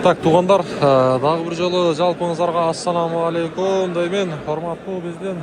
Так, туғандар, дағы бір жолы жалпыңыздарға ассаламу алейкум деймен. Форматтуу биздин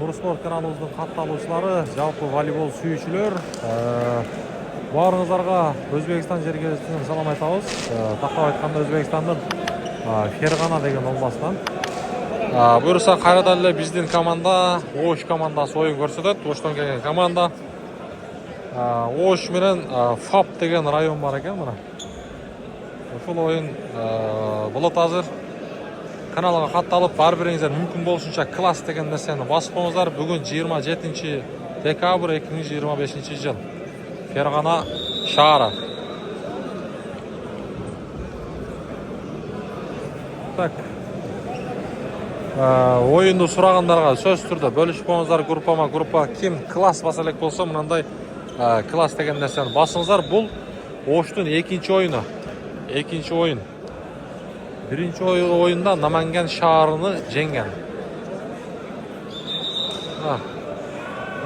Нурспорт каналыбыздын катталуучулары, жалпы волейбол сүйүүчүлөр, баарыңыздарга Өзбекстан жергебизден салам айтабыз. Тактап айтканда Өзбекстандын Фергана деген областынан. Буюрса кайрадан эле биздин команда, Ош командасы оюн көрсөтөт. Оштон келген команда. Ош менен ФАП деген район бар экен мына. Ушул оюн болот азыр. Каналга катталып, ар бириңиздер мүмкүн болушунча класс деген нерсени басып коңуздар. Бүгүн 27 декабрь 2025 жыл. Фергана шаары. Так. Оюнду сурагандарга сөз түрдө бөлүшүп коңуздар, группа ким класс баса элек болсо мындай класс деген нерсени басыңыздар. Бул Оштун экинчи оюну. Экинчи оюн. Биринчи оюнда Наманган шаарыны жеңген.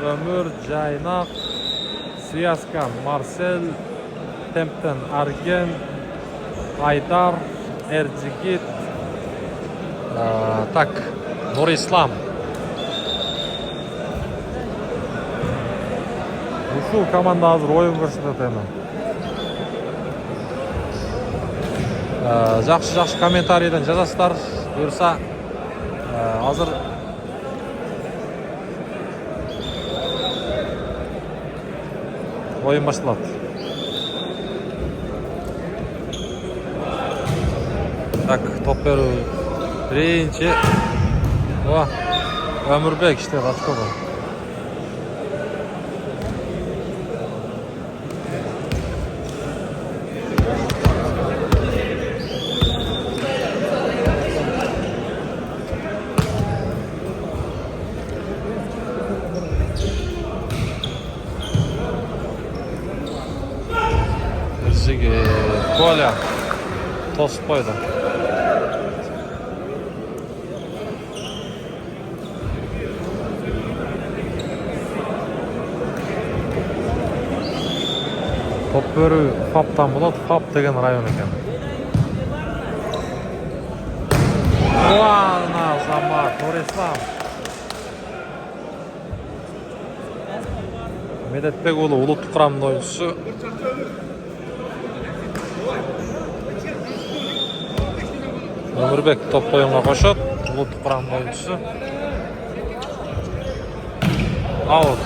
Өмүр, Жайнак, Связка, Марсель, Темптен, Арген, Айдар, Эржигит, так, Нурислам. Ушул команда азыр оюн көрсөтөт эми. Жакшы комментарийден жазасыздар. Буюрса азыр оюн башталат. Так, топ берүү биринчи. Өмүрбек иштеп ачкобу. Коля тосуп койду. Топ берүү ФАПтан болот. ФАП деген район экен. Замат, Нурислам. Медетбек уулу улуттук курамдын оюнчусу. Өмүрбек топ оюнга кошот. Улуттук курамдын оюнчусу. Аут.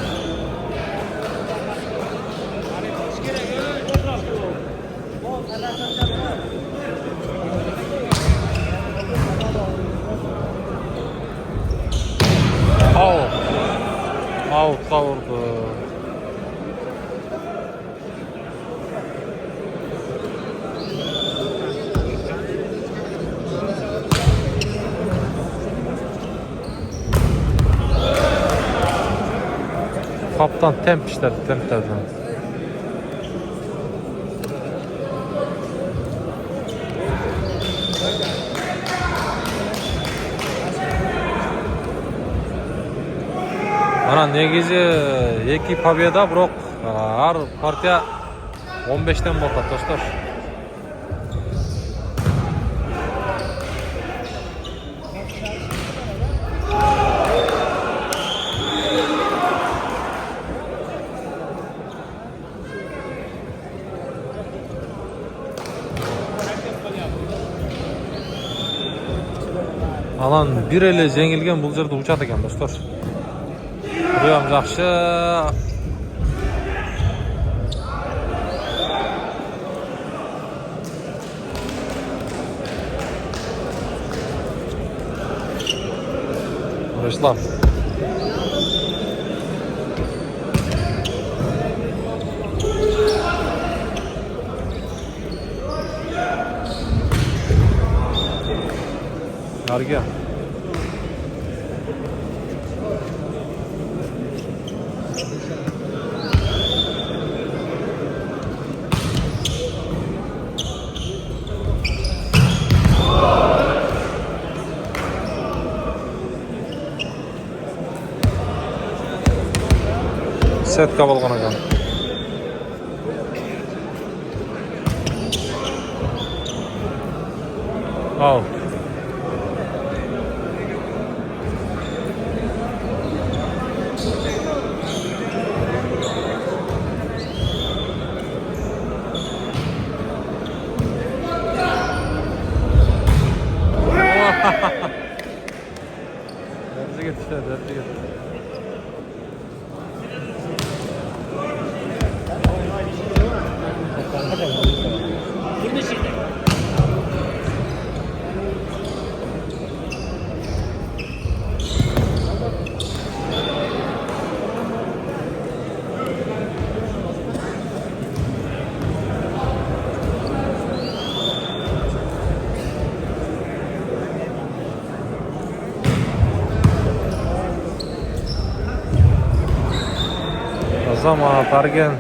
Аутка урду. Kaptan temp işledi, templerden. Ana negizi 2 победа, бирок ар партия 15-тен болот, достор. Алан бир эле жеңилген бул жерде учат экен, достор. Буям жакшы. Нурислам. Arge. Сетка болгон экен. Out. Derece git işte, derece git. Zaman targen.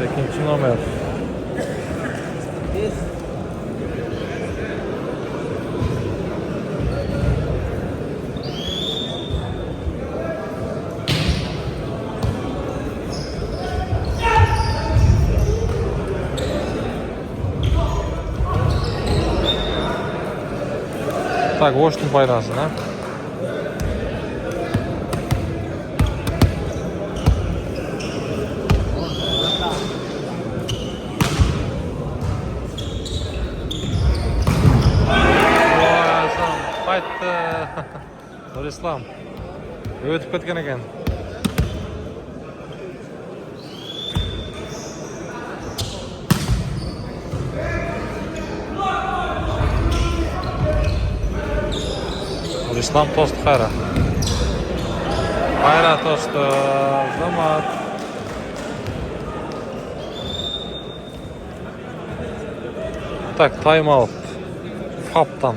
İkinci numara. Так, оштың пайдасы, да? Қайтты. Нұрислам. Өтіп кеткен екен. Нұрислам тосты қайра. Қайра тосты. Замат. Так, тайм-аут. Фаптан.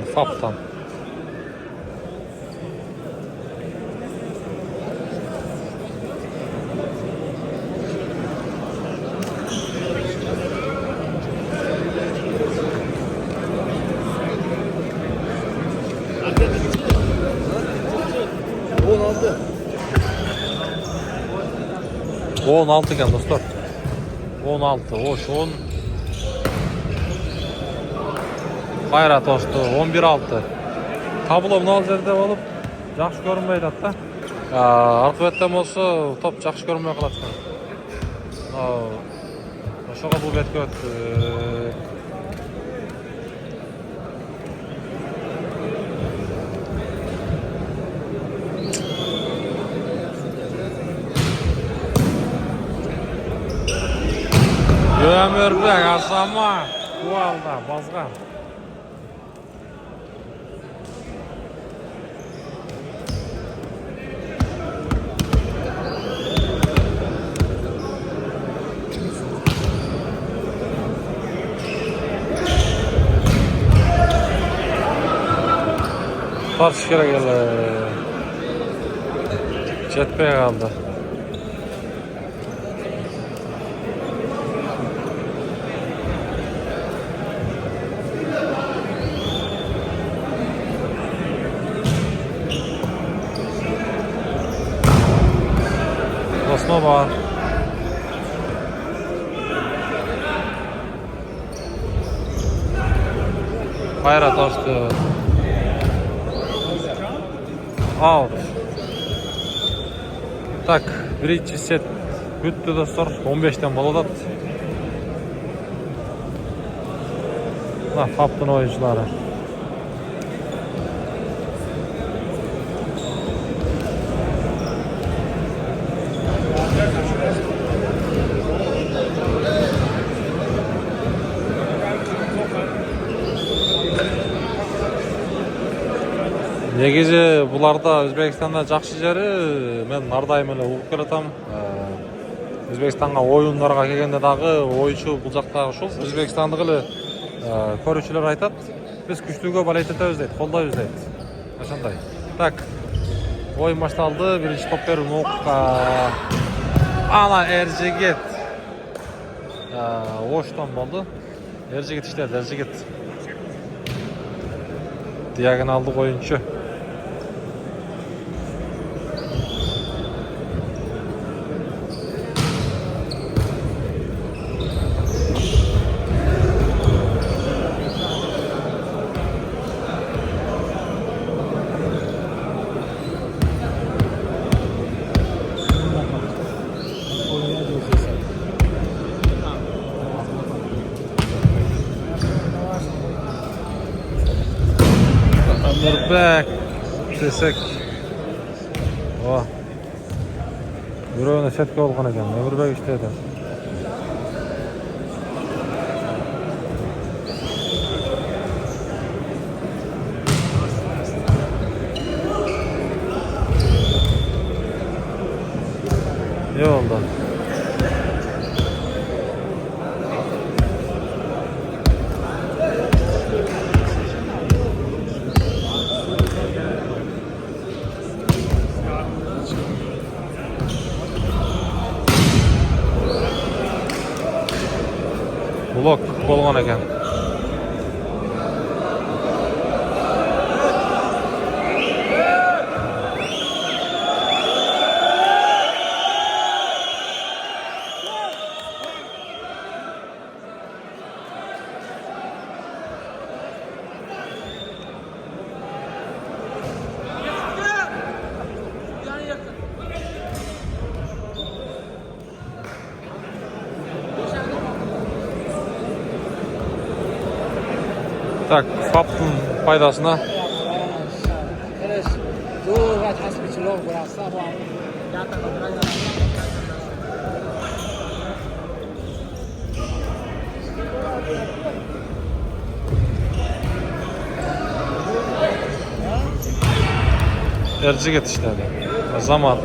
Он 16 ekan dostlar. 16, hoş 10. Қайра тосты 11-6. Табло мынау жерде болып, жақсы көрінбейді атта. Арқы беттен болса, топ жақсы көрінбей қалады. Ошоға бұл бетке өтті. Ömürbek Asama bu alda bazgan. Tartış kere geldi. Jetpay kaldı. Basma var. Hayrat açtı. Out. Так, birinchi set bitdi dostlar. 15'ten boladat. Faptın oyuncuları. Негизи буларда Өзбекстанда жакшы жери, мен ардайым эле угуп келатам. Өзбекстанга оюндарга келгенде дагы ойчу бул жактагы ушул өзбекстандык эле көрүүчүлөр айтат. Биз күчтүүгө балет этебиз дейт, колдойбуз дейт. Ошондой. Так. Oyun башталды. Биринчи топ берүү Нокка. Ана Эржигет. Oş'tan oldu. Ercigit işledi, Ercigit. Diagonaldık oyuncu. Nurbek desek. Oh. Yürüyün çetke olgan eken. Nurbek işledi. Ne oldu? Blok bolgan eken. Tak, Fap'ın faydasına. Ercigit işledi. Zaman.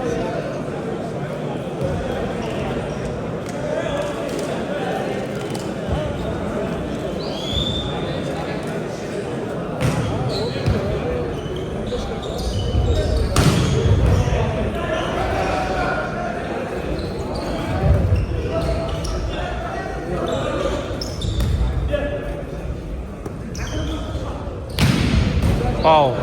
Foul.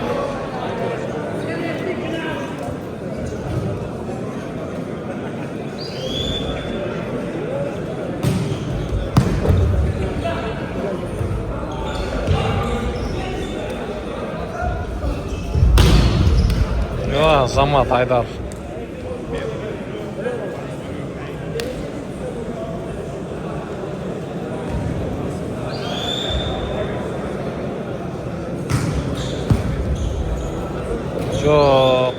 Ya Zaman Haydar. Çok.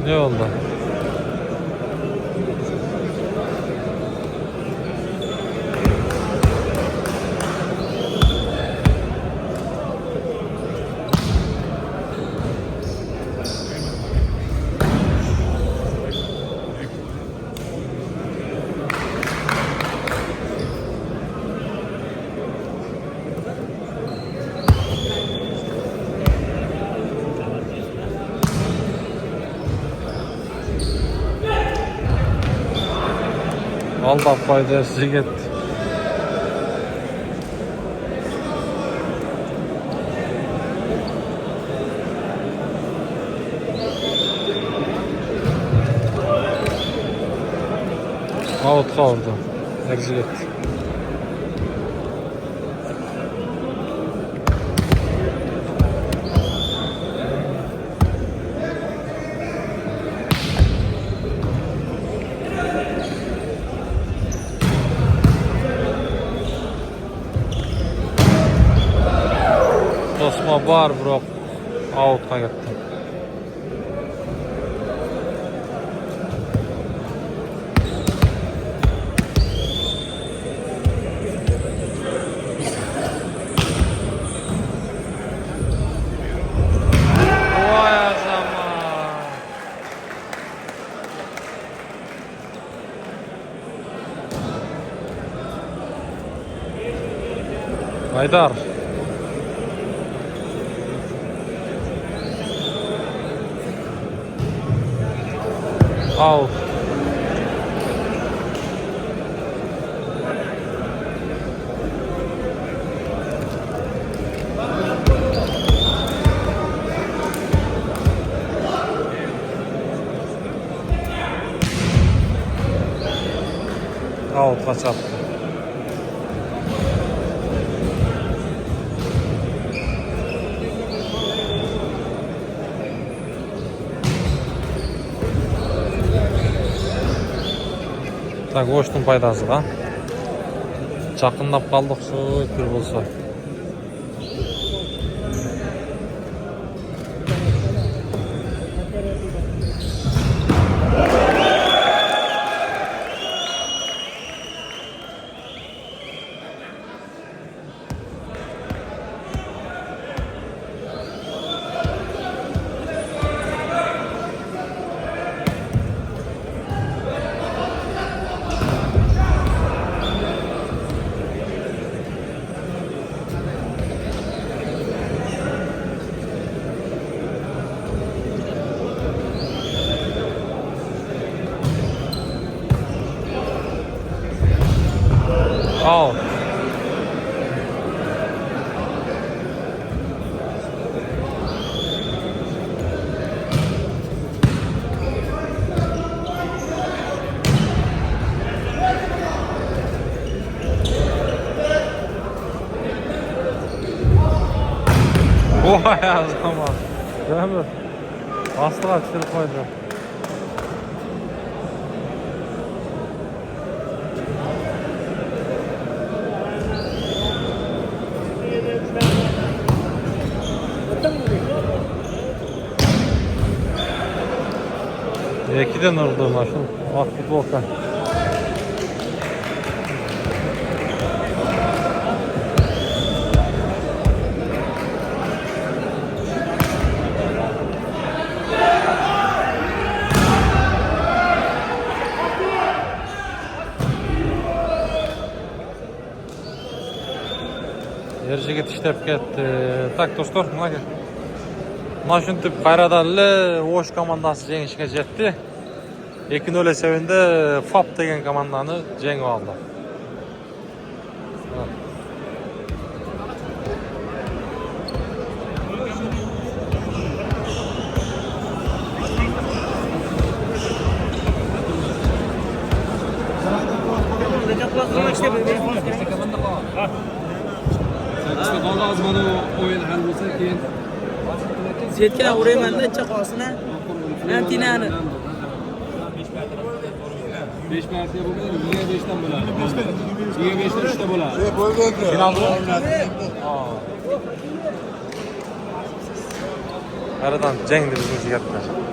Ne oldu? Allah faydası gitti. Out kaldı. Exit. Tosma var bro. Out'a gitti. Vay zaman. Aydar. Out. Out'a çarptı. Tak goştun paydası da. Çakınlap kaldık şu bir bolsa. Out. Vay zaman. Değil asla çırp koydu. İkiden vurdu maşın. Bak futbolka. Yerjiga tishlab ketdi. Tak do'stlar, mana shunday Qayradalli O'sh komandasi jengishga jetdi. 2-0 sevindi FAP degan komandani jengib oldi. Mana o'yin hal bo'lsa keyin Setkina urayman-da chaqosini. Antinani. 5 partiya bo'ladi, unga 5 dan bo'ladi. Unga 5 dan 3 ta bo'ladi. Final Qayradan jengdi bizning jigarlar.